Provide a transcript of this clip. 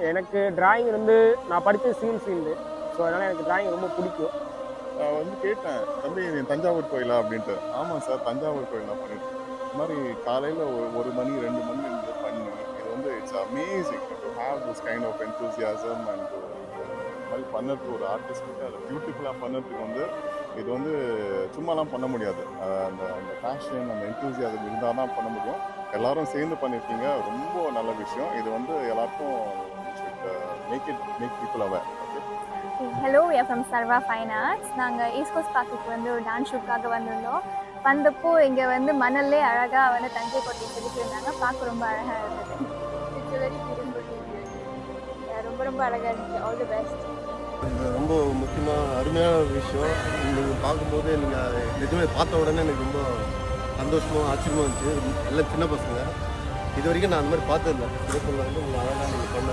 எனக்கு டிராயிங் வந்து நான் படித்த சிவில் ஃபீல்டு. ஸோ அதனால் எனக்கு டிராயிங் ரொம்ப பிடிக்கும். நான் வந்து கேட்டேன், தம்பி நீ தஞ்சாவூர் கோயிலா அப்படின்ட்டு. ஆமாம் சார், தஞ்சாவூர் கோயில் நான் பண்ணிட்டு இந்த மாதிரி காலையில் ஒரு மணி 2 மணி இருந்து பண்ணி இது வந்து it's amazing to have this kind of enthusiasm and இந்த மாதிரி பண்ணுறதுக்கு ஒரு ஆர்டிஸ்ட்டுக்கு அதை பியூட்டிஃபுல்லாக பண்ணுறதுக்கு வந்து இது வந்து சும்மாலாம் பண்ண முடியாது. அந்த அந்த பேஷன் அந்த என்தூசியாசம் இருந்தால் தான் பண்ண முடியும். எல்லாரும் சேர்ந்து பண்ணியிருக்கீங்க, ரொம்ப நல்ல விஷயம். இது வந்து எல்லாருக்கும் make people aware. Hello, we are from Sarva Fine Arts. நாங்கள் ஈஸ்ட் கோஸ்ட் பார்க்குக்கு வந்து ஒரு டான்ஸ் ஷூட்காக வந்திருந்தோம். வந்தப்போ இங்கே வந்து மணல்லே அழகாக வந்து தஞ்சை கோட்டை செதுக்கியிருந்தாங்க. பார்க்க ரொம்ப அழகாக இருந்தது. It's very beautiful. ரொம்ப ரொம்ப அழகாக இருந்துச்சு. All the best. இது ரொம்ப முக்கியமாக அருமையான ஒரு விஷயம். நீங்கள் பார்க்கும்போது நீங்கள் நிஜமே பார்த்த உடனே எனக்கு ரொம்ப சந்தோஷமாக ஆச்சரியமாக இருந்துச்சு. எல்லாம் சின்ன பசங்க, இது வரைக்கும் நான் அந்த மாதிரி பார்த்ததில்லை. சிறப்பில் வந்து உங்கள் அழகான